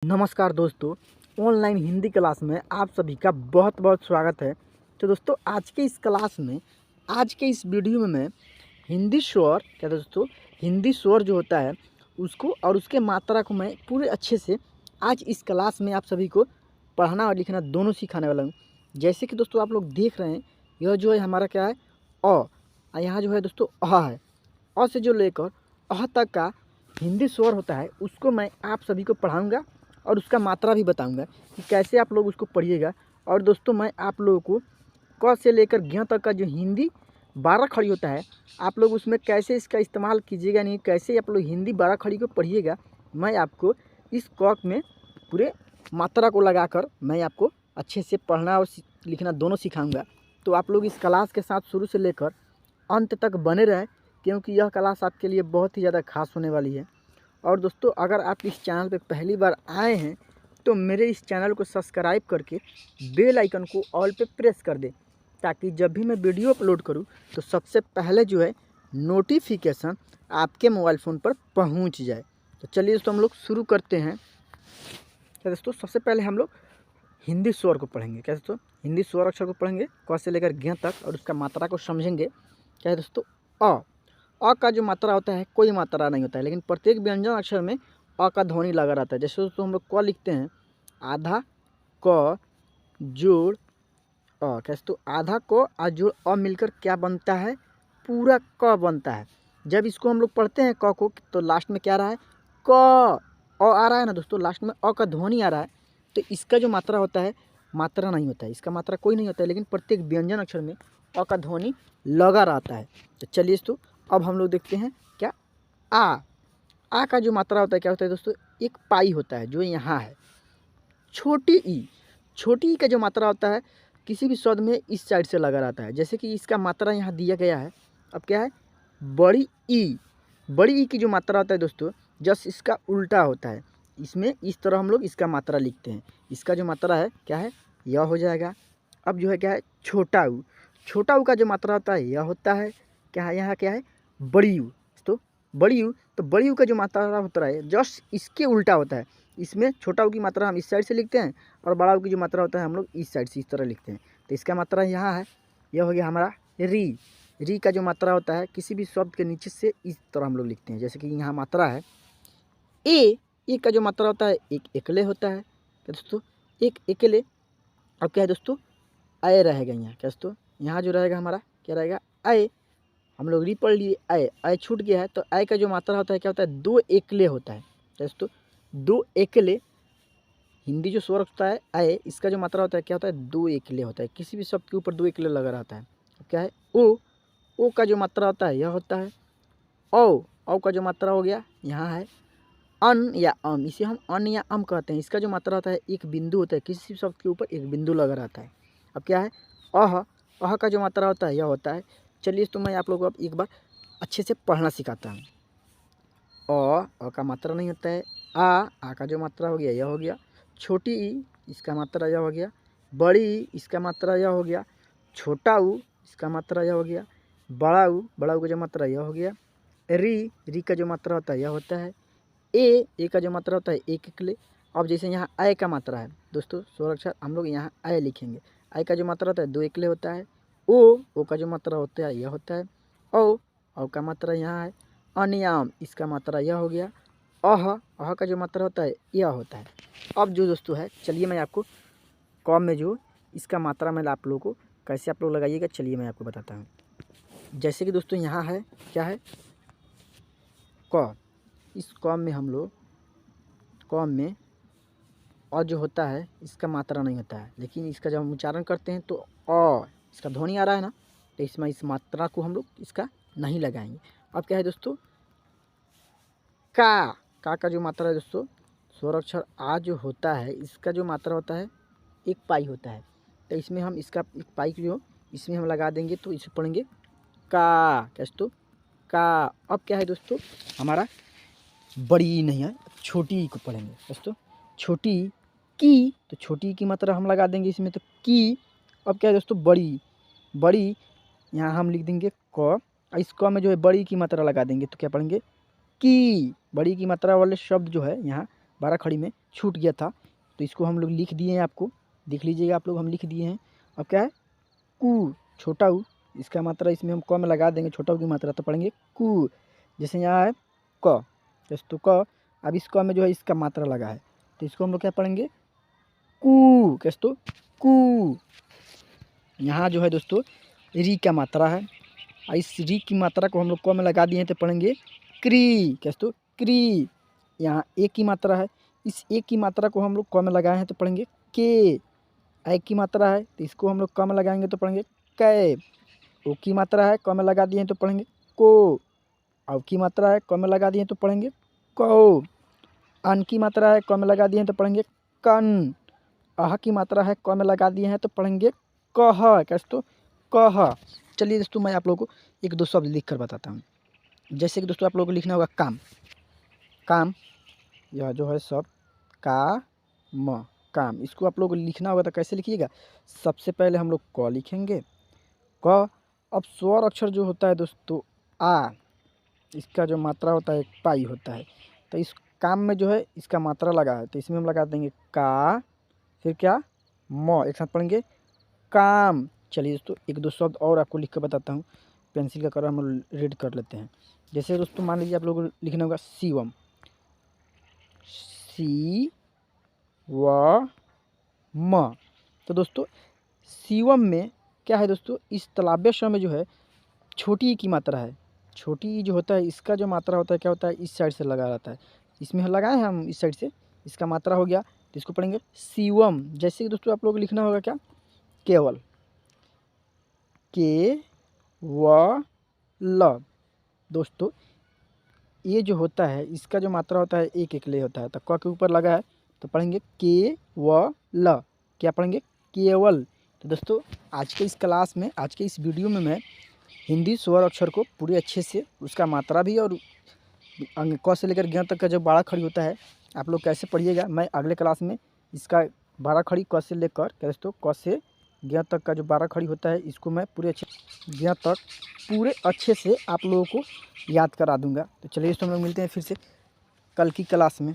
नमस्कार दोस्तों, online Hindi class में आप सभी का बहुत बहुत स्वागत है। तो दोस्तों आज के इस क्लास में, आज के इस वीडियो में मैं हिंदी स्वर दोस्तों हिंदी स्वर जो होता है उसको और उसके मात्रा को मैं पूरे अच्छे से आज इस क्लास में आप सभी को पढ़ना और लिखना दोनों सिखाने वाला हूँ। जैसे कि दोस्तों आप लोग देख रहे हैं, यह जो है हमारा क्या है अ, यहाँ जो है दोस्तों अ है। अ से जो लेकर अह तक का हिंदी स्वर होता है उसको मैं आप सभी को पढ़ाऊँगा और उसका मात्रा भी बताऊंगा कि कैसे आप लोग उसको पढ़िएगा। और दोस्तों मैं आप लोगों को क से लेकर ज्ञ तक का जो हिंदी 12 खड़ी होता है, आप लोग उसमें कैसे इसका इस्तेमाल कीजिएगा, नहीं कैसे आप लोग हिंदी 12 खड़ी को पढ़िएगा, मैं आपको इस क में पूरे मात्रा को लगाकर मैं आपको अच्छे से पढ़ना और लिखना दोनों सिखाऊंगा। तो आप लोग इस क्लास के साथ शुरू से लेकर अंत तक बने रहें, क्योंकि यह क्लास आपके लिए बहुत ही ज़्यादा खास होने वाली है। और दोस्तों अगर आप इस चैनल पे पहली बार आए हैं तो मेरे इस चैनल को सब्सक्राइब करके बेल आइकन को ऑल पे प्रेस कर दें, ताकि जब भी मैं वीडियो अपलोड करूं तो सबसे पहले जो है नोटिफिकेशन आपके मोबाइल फ़ोन पर पहुंच जाए। तो चलिए दोस्तों हम लोग शुरू करते हैं। क्या दोस्तों सबसे पहले हम लोग हिंदी स्वर को पढ़ेंगे। क्या दोस्तों हिंदी स्वर अक्षर को पढ़ेंगे क से लेकर ज्ञ तक और उसका मात्रा को समझेंगे। क्या है दोस्तों अ का जो मात्रा होता है कोई मात्रा नहीं होता है, लेकिन प्रत्येक व्यंजन अक्षर में अ का ध्वनि लगा रहता है। जैसे दोस्तों हम लोग क लिखते हैं, आधा क जोड़ अ। कैसे तो आधा क और जोड़ अ मिलकर क्या बनता है, पूरा क बनता है। जब इसको हम लोग पढ़ते हैं क को तो लास्ट में क्या आ रहा है, क आ रहा है ना दोस्तों, लास्ट में अ का ध्वनि आ रहा है। तो इसका जो मात्रा होता है मात्रा नहीं होता है, इसका मात्रा कोई नहीं होता है, लेकिन प्रत्येक व्यंजन अक्षर में अ का ध्वनि लगा रहता है। तो चलिए दोस्तों अब हम लोग देखते हैं क्या आ का जो मात्रा होता है क्या होता है दोस्तों, एक पाई होता है जो यहाँ है। छोटी ई का जो मात्रा होता है किसी भी शब्द में इस साइड से लगा रहता है। जैसे कि इसका मात्रा यहाँ दिया गया है। अब क्या है, बड़ी ई की जो मात्रा होता है दोस्तों जस्ट इसका उल्टा होता है। इसमें इस तरह हम लोग इसका मात्रा लिखते हैं। इसका जो मात्रा है क्या है, यह हो जाएगा। अब जो है क्या है, छोटा ऊ का जो मात्रा होता है यह होता है। क्या है, यहाँ क्या है, बड़ी यू। तो बड़ी यू का जो मात्रा होता है जस्ट इसके उल्टा होता है। इसमें छोटा ऊ की मात्रा हम इस साइड से लिखते हैं और बड़ा ऊ की जो मात्रा होता है हम लोग इस साइड से इस तरह लिखते हैं। तो इसका मात्रा यहाँ है, यह हो गया हमारा री का जो मात्रा होता है किसी भी शब्द के नीचे से इस तरह हम लोग लिखते हैं। जैसे कि यहाँ मात्रा है ए का जो मात्रा होता है एक एकले होता है। क्या दोस्तों, एक एकले। अब क्या है दोस्तों, आय रहेगा यहाँ। क्या दोस्तों, यहाँ जो रहेगा हमारा क्या रहेगा, आय। हम लोग री पढ़ लिए, आय छूट गया है। तो आय का जो मात्रा होता है क्या होता है, दो एकले होता है। दोस्तों दो एकले, हिंदी जो स्वर होता है आय, इसका जो मात्रा होता है क्या होता है, दो एकले होता है। किसी भी शब्द के ऊपर दो एकले लगा रहता है। क्या है, ओ का जो मात्रा होता है यह होता है। औ का जो मात्रा हो गया यहाँ है अन या अम, इसे हम अन या अम कहते हैं। इसका जो मात्रा होता है एक बिंदु होता है, किसी शब्द के ऊपर एक बिंदु लगा रहता है। अब क्या है, अह का जो मात्रा होता है यह होता है। चलिए तो मैं आप लोगों को अब एक बार अच्छे से पढ़ना सिखाता हूँ। अ का मात्रा नहीं होता है। आ का जो मात्रा हो गया यह हो गया। छोटी ई, इसका मात्रा यह हो गया। बड़ी ई, इसका मात्रा यह हो गया। छोटा ऊ, इसका मात्रा यह हो गया। बड़ा ऊ का जो मात्रा यह हो गया। री का जो मात्रा होता है यह होता है। ए का जो मात्रा होता है एक एकले। अब जैसे यहाँ आय का मात्रा है दोस्तों, स्वर अक्षर हम लोग यहाँ आय लिखेंगे। आय का जो मात्रा होता है दो एकले होता है। ओ का जो मात्रा होता है यह होता है। औ का मात्रा यहाँ है। अनियाम, इसका मात्रा यह हो गया। अह का जो मात्रा होता है यह होता है। अब जो दोस्तों है, चलिए मैं आपको क में जो इसका मात्रा मैं आप लोगों को कैसे आप लोग लगाइएगा, चलिए मैं आपको बताता हूँ। जैसे कि दोस्तों यहाँ है क्या है, क। इस क में हम लोग क में अ जो होता है इसका मात्रा नहीं होता है, लेकिन इसका जब हम उच्चारण करते हैं तो अ, इसका ध्वनि आ रहा है ना, तो इसमें इस मात्रा को हम लोग इसका नहीं लगाएंगे। अब क्या है दोस्तों, का जो मात्रा है दोस्तों, स्वर अक्षर आ जो होता है इसका जो मात्रा होता है एक पाई होता है। तो इसमें हम इसका एक पाई जो इसमें हम लगा देंगे तो इसे पढ़ेंगे का। क्या दोस्तों, का। अब क्या है दोस्तों, हमारा बड़ी नहीं है, छोटी को पढ़ेंगे दोस्तों। छोटी की, तो छोटी की मात्रा हम लगा देंगे इसमें, तो की। अब क्या है दोस्तों, बड़ी यहाँ हम लिख देंगे क। इस क में जो है बड़ी की मात्रा लगा देंगे तो क्या पढ़ेंगे, की। बड़ी की मात्रा वाले शब्द जो है यहाँ 12 खड़ी में छूट गया था, तो इसको हम लोग लिख दिए हैं, आपको देख लीजिएगा आप लोग, हम लिख दिए हैं। अब क्या है, कु, छोटा ऊ, इसका मात्रा इसमें हम क में लगा देंगे, छोटा ऊ की मात्रा, तो पढ़ेंगे कु। जैसे यहाँ है क, तो क, अब इस क में जो है इसका मात्रा लगा है, तो इसको हम लोग क्या पढ़ेंगे, कु, कैसे तो कु। यहाँ जो है दोस्तों री का मात्रा है, और इस री की मात्रा को हम लोग क में लगा दिए हैं, तो पढ़ेंगे क्री, कैसे तो क्री। यहाँ ए की मात्रा है, इस ए की मात्रा को हम लोग क में लगाए हैं, तो पढ़ेंगे के। ऐ की मात्रा है, तो इसको हम लोग क में लगाएंगे, तो पढ़ेंगे कै। ओ की मात्रा है, क में लगा दिए हैं, तो पढ़ेंगे को। औ की मात्रा है, क में लगा दिए हैं, तो पढ़ेंगे कौ। अन की मात्रा है, क में लगा दिए हैं, तो पढ़ेंगे कन। अह की मात्रा है, क में लगा दिए हैं, तो पढ़ेंगे कह, कैसे तो कह। चलिए दोस्तों मैं आप लोगों को एक दो शब्द लिख कर बताता हूँ। जैसे कि दोस्तों आप लोगों को लिखना होगा काम, काम, यह जो है सब का म, काम, इसको आप लोगों को लिखना होगा, तो कैसे लिखिएगा, सबसे पहले हम लोग क लिखेंगे, क। अब स्वर अक्षर जो होता है दोस्तों आ, इसका जो मात्रा होता है पाई होता है, तो इस काम में जो है इसका मात्रा लगा है, तो इसमें हम लगा देंगे का, फिर क्या म, एक साथ पढ़ेंगे काम। चलिए दोस्तों एक दो शब्द और आपको लिख कर बताता हूँ, पेंसिल का कलर हम रीड कर लेते हैं। जैसे दोस्तों मान लीजिए आप लोगों को लिखना होगा शिवम, सी व म। तो दोस्तों शिवम में क्या है दोस्तों, इस तालव्य श में जो है छोटी ई की मात्रा है। छोटी ई जो होता है इसका जो मात्रा होता है क्या होता है, इस साइड से लगा रहता है, इसमें लगाए हैं हम इस साइड से, इसका मात्रा हो गया, तो इसको पढ़ेंगे शिवम। जैसे कि दोस्तों आप लोग को लिखना होगा क्या, केवल, के व ल। दोस्तों ये जो होता है इसका जो मात्रा होता है एक एक ले होता है, तो क के ऊपर लगा है, तो पढ़ेंगे के व ल, क्या पढ़ेंगे केवल। तो दोस्तों आज के इस क्लास में, आज के इस वीडियो में मैं हिंदी स्वर अक्षर को पूरे अच्छे से, उसका मात्रा भी और अंग क से लेकर ज्ञ तक का जो 12 खड़ी होता है आप लोग कैसे पढ़िएगा, मैं अगले क्लास में इसका 12 खड़ी क से लेकर दोस्तों क से ज्ञ तक का जो 12 खड़ी होता है इसको मैं पूरे अच्छे ज्ञ तक पूरे अच्छे से आप लोगों को याद करा दूंगा। तो चलिए दोस्तों हम लोग मिलते हैं फिर से कल की क्लास में।